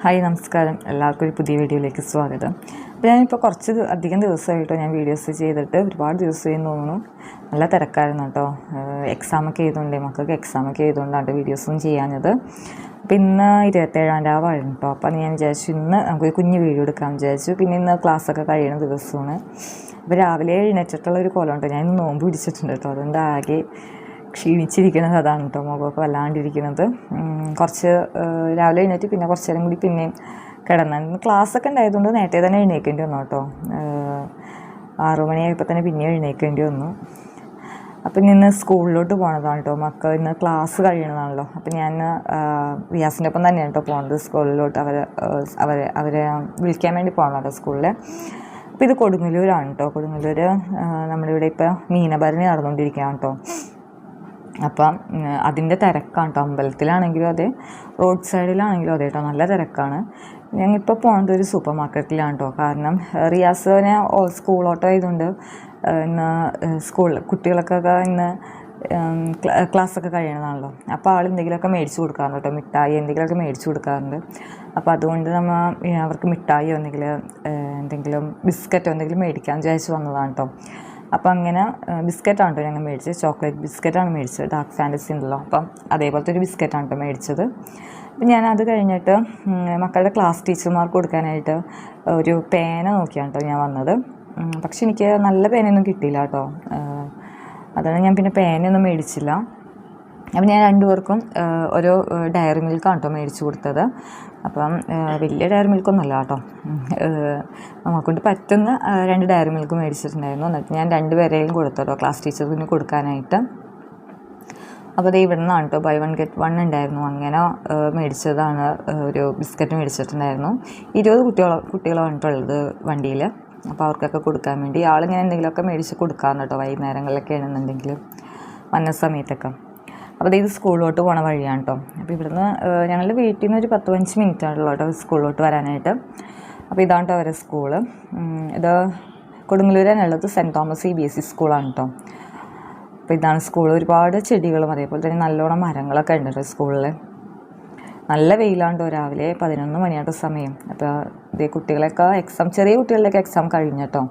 Hi നമസ്കാരം, എല്ലാവർക്കും ഒരു പുതിയ വീഡിയോയിലേക്ക് സ്വാഗതം. അപ്പോൾ ഞാനിപ്പോൾ അധികം ദിവസമായിട്ടോ ഞാൻ വീഡിയോസ് ചെയ്തിട്ട് ഒരുപാട് ദിവസമായി തോന്നുന്നു. നല്ല തിരക്കായിരുന്നു കേട്ടോ. എക്സാമൊക്കെ ചെയ്തുകൊണ്ട് മക്കൾക്ക് എക്സാമൊക്കെ ചെയ്തുകൊണ്ടാണ് വീഡിയോസൊന്നും ചെയ്യാഞ്ഞത്. അപ്പോൾ ഇന്ന് 27-ാം രാവായിരുന്നു കേട്ടോ. അപ്പോൾ ഞാൻ വിചാരിച്ചു ഇന്ന് നമുക്കൊരു കുഞ്ഞ് വീഡിയോ എടുക്കാമെന്ന് വിചാരിച്ചു. പിന്നെ ഇന്ന് ക്ലാസ്സൊക്കെ കഴിയുന്ന ദിവസമാണ്. അപ്പോൾ രാവിലെ എഴുന്നേറ്റിട്ടുള്ളൊരു കോലമുണ്ട്. ഞാൻ ഇന്ന് നോമ്പ് പിടിച്ചിട്ടുണ്ട് കേട്ടോ. അതുകൊണ്ട് ആകെ ക്ഷീണിച്ചിരിക്കുന്നത് അതാണ് കേട്ടോ. മുഖമൊക്കെ വല്ലാണ്ടിരിക്കുന്നത്. കുറച്ച് രാവിലെ എഴുന്നേറ്റ് പിന്നെ കുറച്ച് നേരം കൂടി പിന്നെയും കിടന്നു. ക്ലാസ്സൊക്കെ ഉണ്ടായതുകൊണ്ട് നേരത്തെ തന്നെ എഴുന്നേൽക്കേണ്ടി വന്നു കേട്ടോ. 6 മണിയായപ്പോൾ തന്നെ പിന്നെ എഴുന്നേൽക്കേണ്ടി വന്നു. അപ്പം ഇന്ന് സ്കൂളിലോട്ട് പോകണതാണ് കേട്ടോ. മക്കൾ ഇന്ന് ക്ലാസ് കഴിയണതാണല്ലോ. അപ്പം ഞാൻ റിയാസിൻ്റെ ഒപ്പം തന്നെയാണ് കേട്ടോ പോകുന്നത് സ്കൂളിലോട്ട്. അവരെ വിളിക്കാൻ വേണ്ടി പോകണം കേട്ടോ സ്കൂളിൽ. അപ്പോൾ ഇത് കൊടുങ്ങല്ലൂരാണ് കേട്ടോ. കൊടുങ്ങല്ലൂർ നമ്മളിവിടെ ഇപ്പോൾ മീനഭരണി നടന്നുകൊണ്ടിരിക്കുകയാണ് കേട്ടോ. അപ്പം അതിൻ്റെ തിരക്കാണ് കേട്ടോ. അമ്പലത്തിലാണെങ്കിലും അതെ, റോഡ് സൈഡിലാണെങ്കിലും അതെ കേട്ടോ, നല്ല തിരക്കാണ്. ഞങ്ങളിപ്പോൾ പോകുന്നത് ഒരു സൂപ്പർ മാർക്കറ്റിലാണ് കേട്ടോ. കാരണം റിയാസിനെ സ്കൂളോട്ടോ ആയതുകൊണ്ട് ഇന്ന് കുട്ടികൾക്കൊക്കെ ഇന്ന് ക്ലാസ്സൊക്കെ കഴിയണതാണല്ലോ. അപ്പോൾ ആൾ എന്തെങ്കിലുമൊക്കെ മേടിച്ച് കൊടുക്കാറുണ്ട് കേട്ടോ. മിഠായി എന്തെങ്കിലുമൊക്കെ മേടിച്ച് കൊടുക്കാറുണ്ട്. അപ്പോൾ അതുകൊണ്ട് അവർക്ക് മിഠായിയോ എന്തെങ്കിലും ബിസ്ക്കറ്റോ എന്തെങ്കിലും മേടിക്കാൻ വിചാരിച്ച് വന്നതാണ് കേട്ടോ. അപ്പോൾ അങ്ങനെ ബിസ്ക്കറ്റാണ് കേട്ടോ ഞങ്ങൾ മേടിച്ചത്. ചോക്ലേറ്റ് ബിസ്ക്കറ്റാണ് മേടിച്ചത്. ഡാർക്ക് ഫാൻറ്റസി ഉണ്ടല്ലോ, അപ്പം അതേപോലത്തെ ഒരു ബിസ്ക്കറ്റാണ് കേട്ടോ മേടിച്ചത്. അപ്പം ഞാൻ അത് കഴിഞ്ഞിട്ട് മക്കളുടെ ക്ലാസ് ടീച്ചർമാർക്ക് കൊടുക്കാനായിട്ട് ഒരു പേന നോക്കിയാണ് കേട്ടോ ഞാൻ വന്നത്. പക്ഷെ എനിക്ക് നല്ല പേനയൊന്നും കിട്ടിയില്ല കേട്ടോ. അതാണ് ഞാൻ പിന്നെ പേനയൊന്നും മേടിച്ചില്ല. അപ്പം ഞാൻ രണ്ടുപേർക്കും ഓരോ ഡയറി മിൽക്കാണ് കേട്ടോ മേടിച്ച് കൊടുത്തത്. അപ്പം വലിയ ഡയറി മിൽക്കൊന്നുമല്ല കേട്ടോ. നമുക്കൊണ്ട് പറ്റുന്ന 2 ഡയറി മിൽക്ക് മേടിച്ചിട്ടുണ്ടായിരുന്നു. എന്നിട്ട് ഞാൻ 2 പേരെയും കൊടുത്തു കേട്ടോ ക്ലാസ് ടീച്ചറിന് കൊടുക്കാനായിട്ട്. അപ്പോൾ അത് ഇവിടെ നിന്നാണ് കേട്ടോ ബൈ 1 get 1 ഉണ്ടായിരുന്നു. അങ്ങനെ മേടിച്ചതാണ്. ഒരു ബിസ്ക്കറ്റ് മേടിച്ചിട്ടുണ്ടായിരുന്നു. 20 കുട്ടികളാണ് കേട്ടുള്ളത് വണ്ടിയിൽ. അപ്പോൾ അവർക്കൊക്കെ കൊടുക്കാൻ വേണ്ടി ആളിങ്ങനെ എന്തെങ്കിലുമൊക്കെ മേടിച്ച് കൊടുക്കാറുണ്ട് കേട്ടോ വൈകുന്നേരങ്ങളിലൊക്കെ ആണെന്നുണ്ടെങ്കിലും വന്ന സമയത്തൊക്കെ. അപ്പോൾ ഇത് സ്കൂളിലോട്ട് പോണ വഴിയാണ് കേട്ടോ. അപ്പോൾ ഇവിടുന്ന് ഞങ്ങളുടെ വീട്ടിൽ നിന്ന് ഒരു 10-15 മിനിറ്റാണല്ലോ കേട്ടോ സ്കൂളിലോട്ട് വരാനായിട്ട്. അപ്പോൾ ഇതാണ് കേട്ടോ അവരുടെ സ്കൂള്. ഇത് കൊടുങ്ങല്ലൂരിനുള്ളത് സെൻറ്റ് തോമസ് CBSE സ്കൂളാണ് കേട്ടോ. അപ്പോൾ ഇതാണ് സ്കൂൾ. ഒരുപാട് ചെടികളും അതേപോലെ തന്നെ നല്ലോണം മരങ്ങളൊക്കെ ഉണ്ട് കേട്ടോ സ്കൂളിൽ. നല്ല വെയിലാണ് കേട്ടോ. രാവിലെ 11 മണിയാട്ടോ സമയം. അപ്പോൾ ഇതേ കുട്ടികളൊക്കെ ചെറിയ കുട്ടികളുടെയൊക്കെ എക്സാം കഴിഞ്ഞു കേട്ടോ.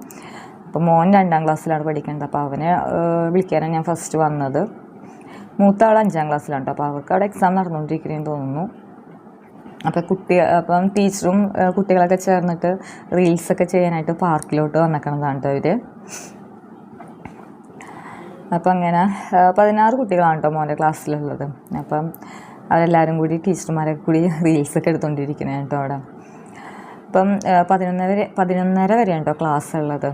അപ്പോൾ മോൻ 2ാം ക്ലാസ്സിലാണ് പഠിക്കുന്നത്. അപ്പോൾ അവനെ വിളിക്കാനാണ് ഞാൻ ഫസ്റ്റ് വന്നത്. മൂത്ത ആൾ 5ാം ക്ലാസ്സിലാണ് കേട്ടോ. അപ്പോൾ അവർക്ക് അവിടെ എക്സാം നടന്നുകൊണ്ടിരിക്കുന്നതെന്ന് തോന്നുന്നു. അപ്പം ടീച്ചറും കുട്ടികളൊക്കെ ചേർന്നിട്ട് റീൽസൊക്കെ ചെയ്യാനായിട്ട് പാർക്കിലോട്ട് വന്നേക്കണതാണ് കേട്ടോ അവർ. അപ്പം അങ്ങനെ 16 കുട്ടികളാണ് കേട്ടോ മോൻ്റെ ക്ലാസ്സിലുള്ളത്. അപ്പം അവരെല്ലാവരും കൂടി ടീച്ചർമാരൊക്കെ കൂടി റീൽസൊക്കെ എടുത്തുകൊണ്ടിരിക്കുന്നത് കേട്ടോ അവിടെ. അപ്പം 11:30 വരെയാണ് കേട്ടോ ക്ലാസ് ഉള്ളത്.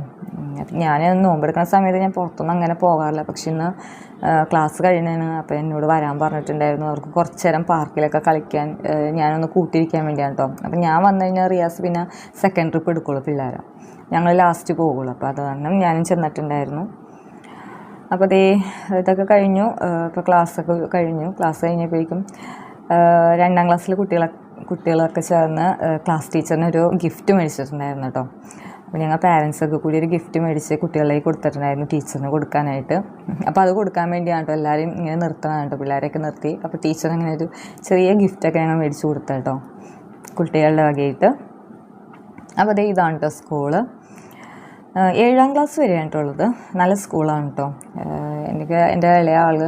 ഞാൻ നോമ്പെടുക്കുന്ന സമയത്ത് ഞാൻ പുറത്തൊന്നും അങ്ങനെ പോകാറില്ല. പക്ഷെ ഇന്ന് ക്ലാസ് കഴിയുന്നതാണ്. അപ്പോൾ എന്നോട് വരാൻ പറഞ്ഞിട്ടുണ്ടായിരുന്നു. അവർക്ക് കുറച്ച് നേരം പാർക്കിലൊക്കെ കളിക്കാൻ ഞാനൊന്ന് കൂട്ടിയിരിക്കാൻ വേണ്ടിയാണ് കേട്ടോ. അപ്പം ഞാൻ വന്നു കഴിഞ്ഞാൽ റിയാസ് പിന്നെ സെക്കൻഡ് ട്രിപ്പ് എടുക്കുള്ളൂ പിള്ളേരെ. ഞങ്ങൾ ലാസ്റ്റ് പോകുള്ളൂ. അപ്പോൾ അത് കാരണം ഞാനും ചെന്നിട്ടുണ്ടായിരുന്നു. അപ്പോൾ ഇതൊക്കെ കഴിഞ്ഞു. ഇപ്പോൾ ക്ലാസ്സൊക്കെ കഴിഞ്ഞു. ക്ലാസ് കഴിഞ്ഞപ്പോഴേക്കും 2ാം ക്ലാസ്സിലെ കുട്ടികളൊക്കെ ചേർന്ന് ക്ലാസ് ടീച്ചറിന് ഒരു ഗിഫ്റ്റ് മേടിച്ചിട്ടുണ്ടായിരുന്നു കേട്ടോ. അപ്പോൾ ഞങ്ങൾ പാരൻസൊക്കെ കൂടി ഒരു ഗിഫ്റ്റ് മേടിച്ച് കുട്ടികളിലേക്ക് കൊടുത്തിട്ടുണ്ടായിരുന്നു ടീച്ചറിന് കൊടുക്കാനായിട്ട്. അപ്പോൾ അത് കൊടുക്കാൻ വേണ്ടിയാണ് കേട്ടോ എല്ലാവരും ഇങ്ങനെ നിർത്തണം കേട്ടോ. പിള്ളേരെയൊക്കെ നിർത്തി. അപ്പോൾ ടീച്ചർ അങ്ങനെ ഒരു ചെറിയ ഗിഫ്റ്റൊക്കെ ഞങ്ങൾ മേടിച്ച് കൊടുത്ത കേട്ടോ കുട്ടികളുടെ വകയായിട്ട്. അപ്പോൾ ഇതാണ് കേട്ടോ സ്കൂള്. 7ാം ക്ലാസ് വരെയാണ് കേട്ടോ ഉള്ളത്. നല്ല സ്കൂളാണ് കേട്ടോ. എൻ്റെ ഇളയ ആൾ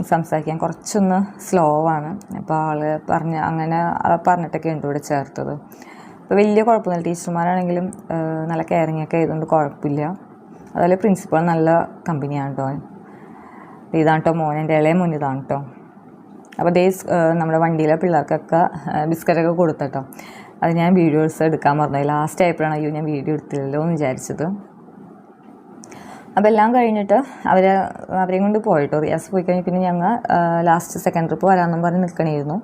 സംസാരിക്കാൻ കുറച്ചൊന്ന് സ്ലോ ആണ്. അപ്പോൾ ആൾ പറഞ്ഞിട്ടൊക്കെ ഉണ്ട് ഇവിടെ ചേർത്തത്. അപ്പോൾ വലിയ കുഴപ്പമൊന്നുമില്ല. ടീച്ചർമാരാണെങ്കിലും നല്ല കെയറിങ് ഒക്കെ ആയതുകൊണ്ട് കുഴപ്പമില്ല. അതുപോലെ പ്രിൻസിപ്പൾ നല്ല കമ്പനിയാണ് കേട്ടോ. ഇതാണ് കേട്ടോ മോൻ, എൻ്റെ ഇളയ മോൻ ഇതാണ് കേട്ടോ. അപ്പോൾ നമ്മുടെ വണ്ടിയിലെ പിള്ളേർക്കൊക്കെ ബിസ്ക്കറ്റൊക്കെ കൊടുത്തട്ടോ. അത് ഞാൻ വീഡിയോസ് എടുക്കാൻ പറഞ്ഞത് ലാസ്റ്റ് ആയപ്പോഴാണ് ഞാൻ വീഡിയോ എടുത്തില്ലല്ലോ എന്ന് വിചാരിച്ചത്. അപ്പോൾ എല്ലാം കഴിഞ്ഞിട്ട് അവരെയും കൊണ്ട് പോയിട്ടോ. റിയാസ് പോയി കഴിഞ്ഞ് പിന്നെ ഞങ്ങൾ ലാസ്റ്റ് സെക്കൻഡ് ട്രിപ്പ് വരാമെന്നും പറഞ്ഞ് നിൽക്കണമായിരുന്നു.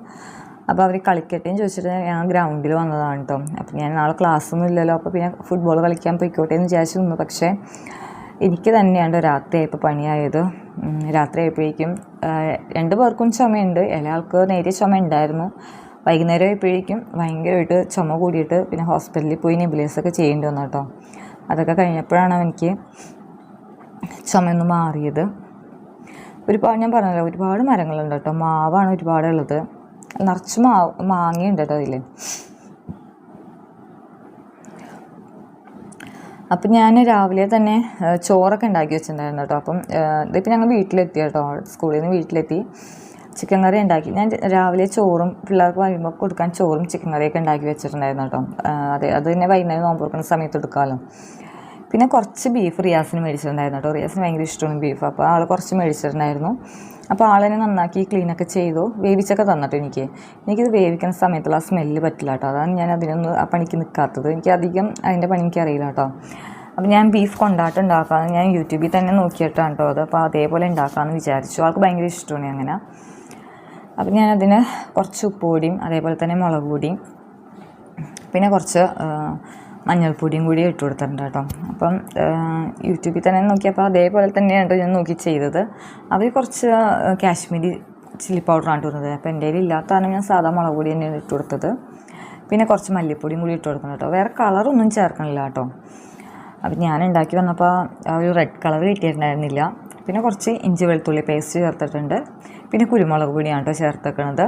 അപ്പോൾ അവർ കളിക്കട്ടേന്ന് ചോദിച്ചിട്ട് ഞങ്ങൾ ഗ്രൗണ്ടിൽ വന്നതാണ് കേട്ടോ. അപ്പോൾ ഞാൻ നാളെ ക്ലാസ്സൊന്നും ഇല്ലല്ലോ, അപ്പോൾ പിന്നെ ഫുട്ബോൾ കളിക്കാൻ പോയിക്കോട്ടെ എന്ന് വിചാരിച്ചു നിന്നു. പക്ഷേ എനിക്ക് തന്നെയാണ് രാത്രിയായപ്പോൾ പണിയായത്. രാത്രിയായപ്പോഴേക്കും 2 പേർക്കും ചുമയുണ്ട്. ആൾക്ക് നേരിയ ചുമ ഉണ്ടായിരുന്നു. വൈകുന്നേരം ആയപ്പോഴേക്കും ഭയങ്കരമായിട്ട് ചുമ കൂടിയിട്ട് പിന്നെ ഹോസ്പിറ്റലിൽ പോയി നെബുലൈസൊക്കെ ചെയ്യേണ്ടി വന്നു കേട്ടോ. അതൊക്കെ കഴിഞ്ഞപ്പോഴാണ് എനിക്ക് ചുമയൊന്ന് മാറിയത്. ഞാൻ പറഞ്ഞല്ലോ ഒരുപാട് മരങ്ങളുണ്ട് കേട്ടോ. മാവാണ് ഒരുപാടുള്ളത്. നിറച്ച് മാങ്ങയുണ്ട് കേട്ടോ അതിൽ. അപ്പം ഞാൻ രാവിലെ തന്നെ ചോറൊക്കെ ഉണ്ടാക്കി വെച്ചിട്ടുണ്ടായിരുന്നു കേട്ടോ. അപ്പം ഇതിപ്പോൾ ഞങ്ങൾ വീട്ടിലെത്തി കേട്ടോ, സ്കൂളിൽ നിന്ന് വീട്ടിലെത്തി. ചിക്കൻ കറി ഉണ്ടാക്കി. ഞാൻ രാവിലെ ചോറും പിള്ളേർക്ക് വരുമ്പോൾ കൊടുക്കാൻ ചോറും ചിക്കൻ കറിയൊക്കെ ഉണ്ടാക്കി വെച്ചിട്ടുണ്ടായിരുന്നു കേട്ടോ. അത് തന്നെ വൈകുന്നേരം നോമ്പ് തുറക്കുന്ന സമയത്ത് എടുക്കാമല്ലോ. പിന്നെ കുറച്ച് ബീഫ് റിയാസിന് മേടിച്ചിട്ടുണ്ടായിരുന്നു കേട്ടോ. റിയാസിന് ഭയങ്കര ഇഷ്ടമാണ് ബീഫ്. അപ്പോൾ ആൾ കുറച്ച് മേടിച്ചിട്ടുണ്ടായിരുന്നു. അപ്പോൾ ആളെന്നെ നന്നാക്കി ക്ലീനൊക്കെ ചെയ്തു വേവിച്ചൊക്കെ തന്നിട്ട് എനിക്കിത് വേവിക്കുന്ന സമയത്തുള്ള ആ സ്മെല്ല് പറ്റില്ല കേട്ടോ. അതാണ് ഞാൻ അതിനൊന്നും ആ പണിക്ക് നിൽക്കാത്തത്. എനിക്ക് അധികം അതിൻ്റെ പണി എനിക്കറിയില്ല കേട്ടോ. അപ്പോൾ ഞാൻ ബീഫ് കൊണ്ടാട്ടം ഉണ്ടാക്കാമെന്ന് ഞാൻ യൂട്യൂബിൽ തന്നെ നോക്കിയിട്ടാണ് കേട്ടോ അത്. അപ്പോൾ അതേപോലെ ഉണ്ടാക്കാമെന്ന് വിചാരിച്ചു. ആൾക്ക് ഭയങ്കര ഇഷ്ടമാണ് അങ്ങനെ. അപ്പം ഞാനതിന് കുറച്ച് ഉപ്പ് പൊടിയും അതേപോലെ തന്നെ മുളക് പൊടിയും പിന്നെ കുറച്ച് മഞ്ഞൾപ്പൊടിയും കൂടി ഇട്ട് കൊടുത്തിട്ടുണ്ട് കേട്ടോ. അപ്പം യൂട്യൂബിൽ തന്നെ നോക്കിയപ്പോൾ അതേപോലെ തന്നെയാണ് ഞാൻ നോക്കി ചെയ്തത്. അവർ കുറച്ച് കാശ്മീരി ചില്ലി പൗഡറാണ് ഇട്ട് കൊടുത്തത്. അപ്പോൾ എൻ്റെ കയ്യിൽ ഇല്ലാത്തതാണ് ഞാൻ സാധാ മുളക് പൊടി തന്നെയാണ് ഇട്ട് കൊടുത്തത്. പിന്നെ കുറച്ച് മല്ലിപ്പൊടിയും കൂടി ഇട്ട് കൊടുക്കണം കേട്ടോ. വേറെ കളറൊന്നും ചേർക്കണില്ല കേട്ടോ. അപ്പം ഞാൻ ഉണ്ടാക്കി വന്നപ്പോൾ ഒരു റെഡ് കളർ കിട്ടിയിട്ടുണ്ടായിരുന്നില്ല. പിന്നെ കുറച്ച് ഇഞ്ചി വെളുത്തുള്ളി പേസ്റ്റ് ചേർത്തിട്ടുണ്ട്. പിന്നെ കുരുമുളക് പൊടിയാണ് കേട്ടോ ചേർത്തേക്കണത്.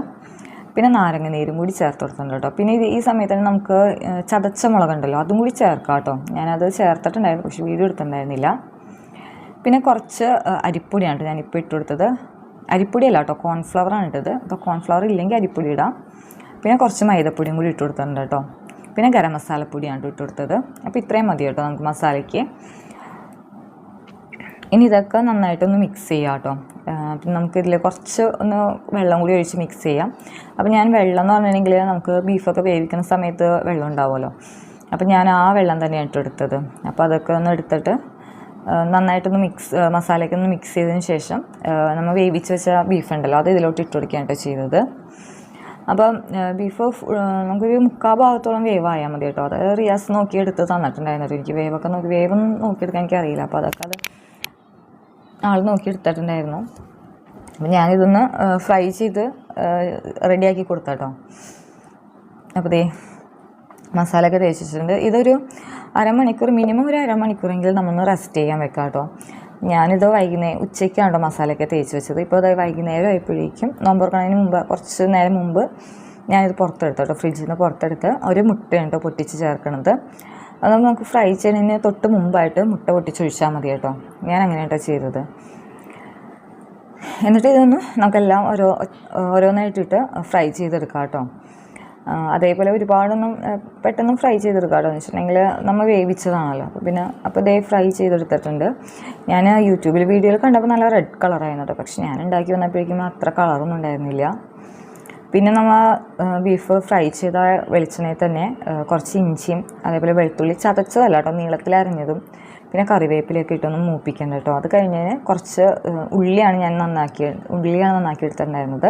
പിന്നെ നാരങ്ങ നീരും കൂടി ചേർത്ത് കൊടുത്തിട്ടുണ്ട് കേട്ടോ. പിന്നെ ഈ സമയത്ത് തന്നെ നമുക്ക് ചതച്ച മുളകുണ്ടല്ലോ അതും കൂടി ചേർക്കാം കേട്ടോ. ഞാനത് ചേർത്തിട്ടുണ്ടായിരുന്നു, പക്ഷേ വീഡിയോ എടുത്തിട്ടുണ്ടായിരുന്നില്ല. പിന്നെ കുറച്ച് അരിപ്പൊടിയാണ് ഞാനിപ്പോൾ ഇട്ട് കൊടുത്തത്. അരിപ്പൊടിയല്ല കേട്ടോ, കോൺഫ്ലവറാണ് ഇട്ടത്. അപ്പോൾ കോൺഫ്ലവർ ഇല്ലെങ്കിൽ അരിപ്പൊടി ഇടാം. പിന്നെ കുറച്ച് മൈദപ്പൊടിയും കൂടി ഇട്ട് കൊടുത്തിട്ടുണ്ട് കേട്ടോ. പിന്നെ ഗരം മസാലപ്പൊടിയാണ് ഇട്ട് കൊടുത്തത്. അപ്പോൾ ഇത്രയും മതി കേട്ടോ നമുക്ക് മസാലയ്ക്ക്. ഇനി ഇതൊക്കെ നന്നായിട്ടൊന്ന് മിക്സ് ചെയ്യാം കേട്ടോ. പിന്നെ നമുക്കിതിൽ കുറച്ച് ഒന്ന് വെള്ളം കൂടി ഒഴിച്ച് മിക്സ് ചെയ്യാം. അപ്പോൾ ഞാൻ വെള്ളം എന്ന് പറഞ്ഞിട്ടുണ്ടെങ്കിൽ നമുക്ക് ബീഫൊക്കെ വേവിക്കുന്ന സമയത്ത് വെള്ളം ഉണ്ടാവുമല്ലോ. അപ്പോൾ ഞാൻ ആ വെള്ളം തന്നെയാണ് ഇട്ടെടുത്തത്. അപ്പോൾ അതൊക്കെ ഒന്ന് എടുത്തിട്ട് നന്നായിട്ടൊന്ന് മസാലയൊക്കെ ഒന്ന് മിക്സ് ചെയ്തതിന് ശേഷം നമ്മൾ വേവിച്ച് വെച്ച ബീഫ് ഉണ്ടല്ലോ അത് ഇതിലോട്ട് ഇട്ട് കൊടുക്കുകയാണ് കേട്ടോ ചെയ്തത്. അപ്പം ബീഫ് നമുക്കൊരു 3/4 ഭാഗത്തോളം വേവായാൽ മതി കേട്ടോ. അത് റിയാസ് നോക്കി എടുത്ത് തന്നിട്ടുണ്ടായിരുന്നു. എനിക്ക് വേവൊന്നും നോക്കിയെടുക്കാൻ എനിക്കറിയില്ല. അപ്പോൾ അതൊക്കെ ആൾ നോക്കി എടുത്തിട്ടുണ്ടായിരുന്നു. അപ്പം ഞാനിതൊന്ന് ഫ്രൈ ചെയ്ത് റെഡിയാക്കി കൊടുത്താട്ടോ. അപ്പോൾ മസാലയൊക്കെ തേച്ചിട്ടുണ്ട്. ഇതൊരു അരമണിക്കൂർ, മിനിമം ഒരു അരമണിക്കൂറെങ്കിലും നമ്മളൊന്ന് റെസ്റ്റ് ചെയ്യാൻ വെക്കാം കേട്ടോ. ഞാനിത് ഉച്ചയ്ക്കാണോ മസാലയൊക്കെ തേച്ച് വെച്ചത്. ഇപ്പോൾ അത് വൈകുന്നേരം ആയപ്പോഴേക്കും നോമ്പ് തുറക്കുന്നതിന് മുമ്പ് കുറച്ച് നേരം മുമ്പ് ഞാനിത് പുറത്തെടുത്തു കേട്ടോ. ഫ്രിഡ്ജിൽ നിന്ന് പുറത്തെടുത്ത് ഒരു മുട്ടയാണ് കേട്ടോ പൊട്ടിച്ച് ചേർക്കണത്. അത് നമുക്ക് ഫ്രൈ ചെയ്യുന്നതിന് തൊട്ട് മുമ്പായിട്ട് മുട്ട പൊട്ടിച്ചൊഴിച്ചാൽ മതി കേട്ടോ. ഞാൻ അങ്ങനെയാട്ടോ ചെയ്തത്. എന്നിട്ട് ഇതൊന്ന് നമുക്കെല്ലാം ഓരോന്നായിട്ടിട്ട് ഫ്രൈ ചെയ്തെടുക്കാം കേട്ടോ. അതേപോലെ ഒരുപാടൊന്നും പെട്ടെന്ന് ഫ്രൈ ചെയ്തെടുക്കാം കേട്ടോ. എന്ന് വെച്ചിട്ടുണ്ടെങ്കിൽ നമ്മൾ വേവിച്ചതാണല്ലോ. അപ്പോൾ ഫ്രൈ ചെയ്തെടുത്തിട്ടുണ്ട്. ഞാൻ യൂട്യൂബിൽ വീഡിയോയിൽ കണ്ടപ്പോൾ നല്ല റെഡ് കളറായിരുന്നു കേട്ടോ. പക്ഷെ ഞാൻ ഉണ്ടാക്കി വന്നപ്പോഴേക്കും അത്ര കളറൊന്നും ഉണ്ടായിരുന്നില്ല. പിന്നെ നമ്മൾ ബീഫ് ഫ്രൈ ചെയ്ത വെളിച്ചെണ്ണയിൽ തന്നെ കുറച്ച് ഇഞ്ചിയും അതേപോലെ വെളുത്തുള്ളി ചതച്ചതല്ല കേട്ടോ, നീളത്തിലരിഞ്ഞതും പിന്നെ കറിവേപ്പിലൊക്കെ ഇട്ടൊന്ന് മൂപ്പിക്കേണ്ട കേട്ടോ. അത് കഴിഞ്ഞതിന് കുറച്ച് ഉള്ളിയാണ് നന്നാക്കി എടുത്തിട്ടുണ്ടായിരുന്നത്.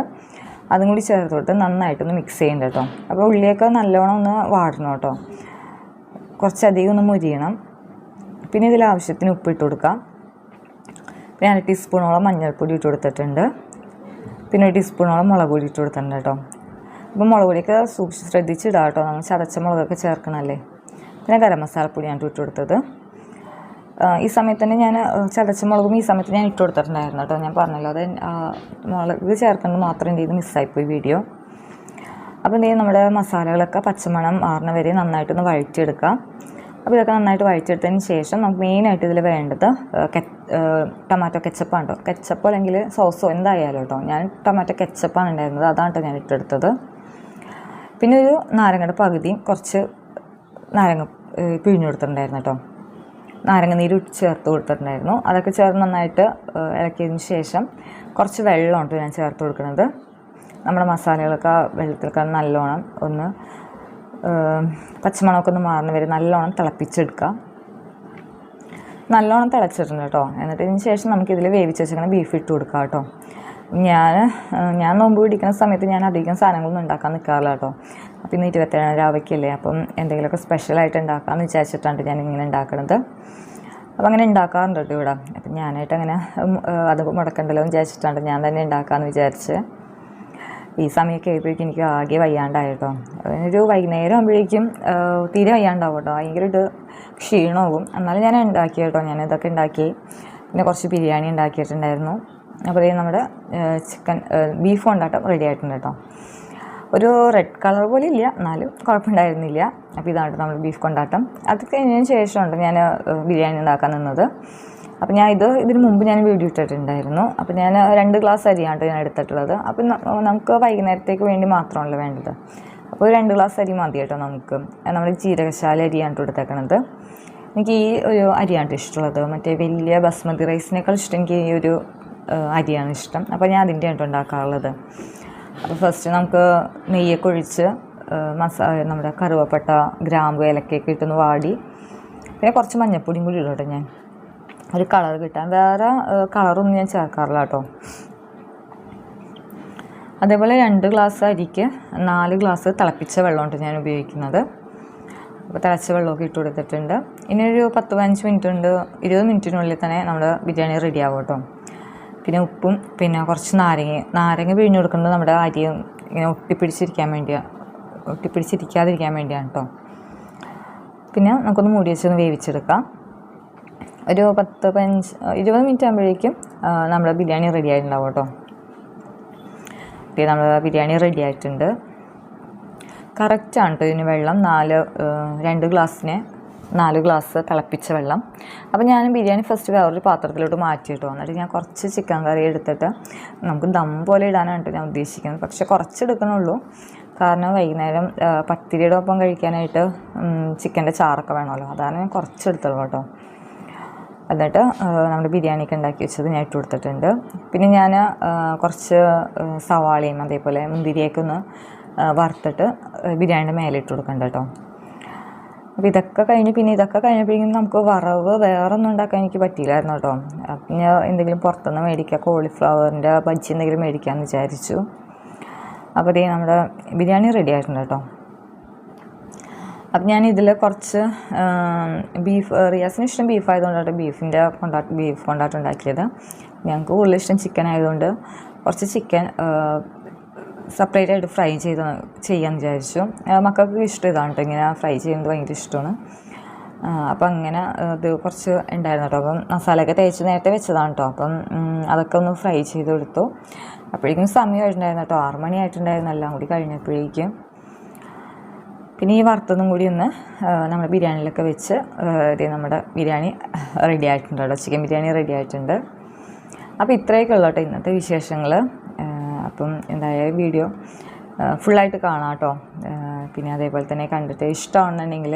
അതും കൂടി ചേർത്ത് കൊടുത്ത് നന്നായിട്ടൊന്ന് മിക്സ് ചെയ്യണ്ട കേട്ടോ. അപ്പോൾ ഉള്ളിയൊക്കെ നല്ലോണം ഒന്ന് വാടണം കേട്ടോ. കുറച്ചധികം ഒന്ന് മുരിയണം. പിന്നെ ഇതിൽ ആവശ്യത്തിന് ഉപ്പിട്ട് കൊടുക്കാം. പിന്നെ 1 ടീസ്പൂണോളം മഞ്ഞൾപ്പൊടി ഇട്ട് കൊടുത്തിട്ടുണ്ട്. പിന്നെ 1 ടീസ്പൂണോളം മുളക് പൊടി ഇട്ട് കൊടുത്തിട്ടുണ്ട് കേട്ടോ. അപ്പോൾ മുളക് പൊടിയൊക്കെ ശ്രദ്ധിച്ചിടാം കേട്ടോ, നമ്മൾ ചതച്ച മുളകൊക്കെ ചേർക്കണമല്ലേ. പിന്നെ ഗരം മസാലപ്പൊടിയാണ് ഇട്ട് കൊടുത്തത്. ഈ സമയത്ത് തന്നെ ഞാൻ ചതച്ച മുളകും ഈ സമയത്ത് ഞാൻ ഇട്ട് കൊടുത്തിട്ടുണ്ടായിരുന്നു കേട്ടോ. ഞാൻ പറഞ്ഞല്ലോ അത് മുളക് ചേർക്കുന്നത് മാത്രം എൻ്റെ ഇത് മിസ്സായിപ്പോയി വീഡിയോ. അപ്പോൾ നമ്മുടെ മസാലകളൊക്കെ പച്ചമണം മാറുന്ന വരെ നന്നായിട്ടൊന്ന് വഴറ്റിയെടുക്കാം. അപ്പോൾ ഇതൊക്കെ നന്നായിട്ട് വഴറ്റിയെടുത്തതിന് ശേഷം നമുക്ക് മെയിനായിട്ട് ഇതിൽ വേണ്ടത് ടൊമാറ്റോ കെച്ചപ്പാണ് കേട്ടോ. കെച്ചപ്പ് അല്ലെങ്കിൽ സോസോ എന്തായാലും കേട്ടോ. ഞാൻ ടൊമാറ്റോ കെച്ചപ്പാണ് ഉണ്ടായിരുന്നത്, അതാണ് കേട്ടോ ഞാൻ ഇട്ടെടുത്തത്. പിന്നെ ഒരു നാരങ്ങയുടെ പകുതിയും കുറച്ച് നാരങ്ങ പിഴിഞ്ഞു കൊടുത്തിട്ടുണ്ടായിരുന്നു കേട്ടോ. നാരങ്ങ നീര് ചേർത്ത് കൊടുത്തിട്ടുണ്ടായിരുന്നു. അതൊക്കെ ചേർത്ത് നന്നായിട്ട് ഇളക്കിയതിന് ശേഷം കുറച്ച് വെള്ളമുണ്ട് ഞാൻ ചേർത്ത് കൊടുക്കുന്നത്. നമ്മുടെ മസാലകളൊക്കെ വെള്ളത്തിലൊക്കെ നല്ലോണം ഒന്ന് പച്ചമണമൊക്കെ ഒന്ന് മാറുന്ന വരെ നല്ലോണം തിളപ്പിച്ചെടുക്കുക. നല്ലോണം തിളച്ചിട്ടുണ്ട് കേട്ടോ. എന്നിട്ട് ഇതിന് ശേഷം നമുക്കിതിൽ വേവിച്ച് വെച്ചിരിക്കുന്ന ബീഫ് ഇട്ട് കൊടുക്കാം കേട്ടോ. ഞാൻ നോമ്പ് പിടിക്കുന്ന സമയത്ത് ഞാൻ അധികം സാധനങ്ങളൊന്നും ഉണ്ടാക്കാൻ നിൽക്കാറില്ല കേട്ടോ. അപ്പോൾ ഇന്ന് 27 രാവയ്ക്കല്ലേ, അപ്പം എന്തെങ്കിലുമൊക്കെ സ്പെഷ്യലായിട്ട് ഉണ്ടാക്കാമെന്ന് വിചാരിച്ചിട്ടാണ് ഞാൻ ഇങ്ങനെ ഉണ്ടാക്കണത്. അപ്പോൾ അങ്ങനെ ഉണ്ടാക്കാറുണ്ട് കേട്ടോ ഇവിടെ. അപ്പം ഞാനായിട്ട് അങ്ങനെ അത് മുടക്കണ്ടല്ലോ എന്ന് വിചാരിച്ചിട്ടാണ് ഞാൻ തന്നെ ഉണ്ടാക്കാമെന്ന് വിചാരിച്ച്. ഈ സമയമൊക്കെ ആയപ്പോഴേക്കും എനിക്ക് ആകെ വയ്യാണ്ടായി കേട്ടോ. ഒരു വൈകുന്നേരം ആകുമ്പോഴേക്കും തീരെ വയ്യാണ്ടാവും കേട്ടോ. ഭയങ്കര ക്ഷീണമാകും. എന്നാലും ഞാൻ ഉണ്ടാക്കി കേട്ടോ. ഞാനിതൊക്കെ ഉണ്ടാക്കി. പിന്നെ കുറച്ച് ബിരിയാണി ഉണ്ടാക്കിയിട്ടുണ്ടായിരുന്നു. അപ്പോൾ നമ്മുടെ ബീഫ് കൊണ്ടാട്ടം റെഡി ആയിട്ടുണ്ട് കേട്ടോ. ഒരു റെഡ് കളർ പോലെ ഇല്ല, എന്നാലും കുഴപ്പമുണ്ടായിരുന്നില്ല. അപ്പോൾ ഇതാണ് നമ്മൾ ബീഫ് കൊണ്ടാട്ടം. അത് കഴിഞ്ഞതിന് ശേഷമുണ്ട് ഞാൻ ബിരിയാണി ഉണ്ടാക്കാൻ നിന്നത്. അപ്പോൾ ഇതിന് മുമ്പ് ഞാൻ വീഡിയോ ഇട്ടിട്ടുണ്ടായിരുന്നു. അപ്പോൾ ഞാൻ 2 ഗ്ലാസ് അരിയാണ് ഞാൻ എടുത്തിട്ടുള്ളത്. അപ്പോൾ നമുക്ക് വൈകുന്നേരത്തേക്ക് വേണ്ടി മാത്രമല്ല വേണ്ടത്. അപ്പോൾ 2 ഗ്ലാസ് അരി മതി കേട്ടോ നമുക്ക്. നമ്മൾ ജീരകശാല അരിയാണ് എടുത്തേക്കണത്. എനിക്ക് ഈ ഒരു അരിയാണ് ഇഷ്ടമുള്ളത്. മറ്റേ വലിയ ബസ്മതി റൈസിനേക്കാൾ ഇഷ്ടം എനിക്ക് ഈ ഒരു അരിയാണ് ഇഷ്ടം. അപ്പോൾ ഞാൻ അതിൻ്റെയാണ് ഉണ്ടാക്കാറുള്ളത്. അപ്പോൾ ഫസ്റ്റ് നമുക്ക് നെയ്യൊക്കെ ഒഴിച്ച് നമ്മുടെ കറുവപ്പട്ട, ഗ്രാമ്പു, ഏലക്കയൊക്കെ ഇട്ടൊന്ന് വാടി, പിന്നെ കുറച്ച് മഞ്ഞൾപ്പൊടിയും കൂടി ഇടട്ടെ ഞാൻ ഒരു കളർ കിട്ടാൻ. വേറെ കളറൊന്നും ഞാൻ ചേർക്കാറില്ല കേട്ടോ. അതേപോലെ 2 ഗ്ലാസ് അരിക്ക് 4 ഗ്ലാസ് തിളപ്പിച്ച വെള്ളമുണ്ട് ഞാൻ ഉപയോഗിക്കുന്നത്. അപ്പോൾ തിളച്ച വെള്ളമൊക്കെ ഇട്ട് കൊടുത്തിട്ടുണ്ട്. ഇനി ഒരു 10-15 മിനിറ്റ് ഉണ്ട്, 20 മിനിറ്റിനുള്ളിൽ തന്നെ നമ്മുടെ ബിരിയാണി റെഡി ആവും കേട്ടോ. പിന്നെ ഉപ്പും പിന്നെ കുറച്ച് നാരങ്ങ പിഴിഞ്ഞ് കൊടുക്കുന്നത് നമ്മുടെ അരി ഇങ്ങനെ ഒട്ടിപ്പിടിച്ചിരിക്കാതിരിക്കാൻ വേണ്ടിയാണ് കേട്ടോ. പിന്നെ നമുക്കൊന്ന് മൂടി വെച്ചൊന്ന് വേവിച്ചെടുക്കാം. ഒരു 10-20 മിനിറ്റ് ആകുമ്പോഴേക്കും നമ്മുടെ ബിരിയാണി റെഡി ആയിട്ടുണ്ടാവും കേട്ടോ. പിന്നെ നമ്മുടെ ബിരിയാണി റെഡി ആയിട്ടുണ്ട്. കറക്റ്റാണ് കേട്ടോ ഇതിന് വെള്ളം. 2 ഗ്ലാസ്സിന് 4 ഗ്ലാസ് തിളപ്പിച്ച വെള്ളം. അപ്പോൾ ഞാൻ ബിരിയാണി ഫസ്റ്റ് വേറൊരു പാത്രത്തിലോട്ട് മാറ്റിയിട്ടോ. എന്നിട്ട് ഞാൻ കുറച്ച് ചിക്കൻ കറി എടുത്തിട്ട് നമുക്ക് ദം പോലെ ഇടാനാണ് ഞാൻ ഉദ്ദേശിക്കുന്നത്. പക്ഷെ കുറച്ച് എടുക്കണുള്ളൂ, കാരണം വൈകുന്നേരം പത്തിരിയുടെ ഒപ്പം കഴിക്കാനായിട്ട് ചിക്കൻ്റെ ചാറൊക്കെ വേണമല്ലോ. അതാണ് ഞാൻ കുറച്ച് എടുത്തുള്ളൂ കേട്ടോ. എന്നിട്ട് നമ്മുടെ ബിരിയാണിയൊക്കെ ഉണ്ടാക്കി വെച്ചത് ഞാൻ ഇട്ട് കൊടുത്തിട്ടുണ്ട്. പിന്നെ ഞാൻ കുറച്ച് സവാളയും അതേപോലെ മുന്തിരിയൊക്കെ ഒന്ന് വറുത്തിട്ട് ബിരിയാണിയുടെ മേലെ ഇട്ട് കൊടുക്കണ്ട കേട്ടോ. അപ്പോൾ ഇതൊക്കെ കഴിഞ്ഞപ്പോഴേക്കും നമുക്ക് വറവ് വേറെ ഒന്നും ഉണ്ടാക്കാൻ എനിക്ക് പറ്റിയില്ലായിരുന്നു കേട്ടോ. അപ്പം ഞാൻ എന്തെങ്കിലും പുറത്തുനിന്ന് മേടിക്കുക, കോളിഫ്ലവറിൻ്റെ ബജ്ജി എന്തെങ്കിലും മേടിക്കാമെന്ന് വിചാരിച്ചു. അപ്പോൾ അതേ നമ്മുടെ ബിരിയാണി റെഡി ആയിട്ടുണ്ട് കേട്ടോ. അപ്പം ഞാൻ ഇതിൽ കുറച്ച് റിയാസിന് ഇഷ്ടം ബീഫ് ആയതുകൊണ്ടാണ് ബീഫ് കൊണ്ടാട്ടം ഉണ്ടാക്കിയത്. ഞങ്ങൾക്ക് കൂടുതൽ ഇഷ്ടം ചിക്കൻ ആയതുകൊണ്ട് കുറച്ച് ചിക്കൻ സെപ്പറേറ്റ് ആയിട്ട് ഫ്രൈ ചെയ്യാമെന്ന് വിചാരിച്ചു. മക്കൾക്ക് ഇഷ്ടം ഇതാണ് കേട്ടോ, ഇങ്ങനെ ഫ്രൈ ചെയ്യുന്നത് ഭയങ്കര ഇഷ്ടമാണ്. അപ്പം അങ്ങനെ ഇത് കുറച്ച് ഉണ്ടായിരുന്നു കേട്ടോ. അപ്പം മസാലയൊക്കെ തേച്ച് നേരത്തെ വെച്ചതാണ് കേട്ടോ. അപ്പം അതൊക്കെ ഒന്ന് ഫ്രൈ ചെയ്ത് കൊടുത്തു. അപ്പോഴേക്കും സമയമായിട്ടുണ്ടായിരുന്നു കേട്ടോ, 6 മണി ആയിട്ടുണ്ടായിരുന്നു എല്ലാം കൂടി കഴിഞ്ഞപ്പോഴേക്കും. പിന്നെ ഈ വറുത്തതും കൂടി ഒന്ന് നമ്മുടെ ബിരിയാണിയിലൊക്കെ വെച്ച് നമ്മുടെ ബിരിയാണി റെഡി ആയിട്ടുണ്ട് കേട്ടോ. ചിക്കൻ ബിരിയാണി റെഡി ആയിട്ടുണ്ട്. അപ്പോൾ ഇത്രയൊക്കെ ഉള്ളൂ കേട്ടോ ഇന്നത്തെ വിശേഷങ്ങൾ. അപ്പം എന്തായാലും വീഡിയോ ഫുള്ളായിട്ട് കാണാം കേട്ടോ. പിന്നെ അതേപോലെ തന്നെ കണ്ടിട്ട് ഇഷ്ടമാണെന്നുണ്ടെങ്കിൽ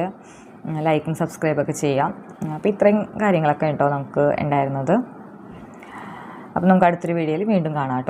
ലൈക്കും സബ്സ്ക്രൈബൊക്കെ ചെയ്യാം. അപ്പോൾ ഇത്രയും കാര്യങ്ങളൊക്കെ കേട്ടോ നമുക്ക് ഉണ്ടായിരുന്നത്. അപ്പം നമുക്ക് അടുത്തൊരു വീഡിയോയിൽ വീണ്ടും കാണാം കേട്ടോ.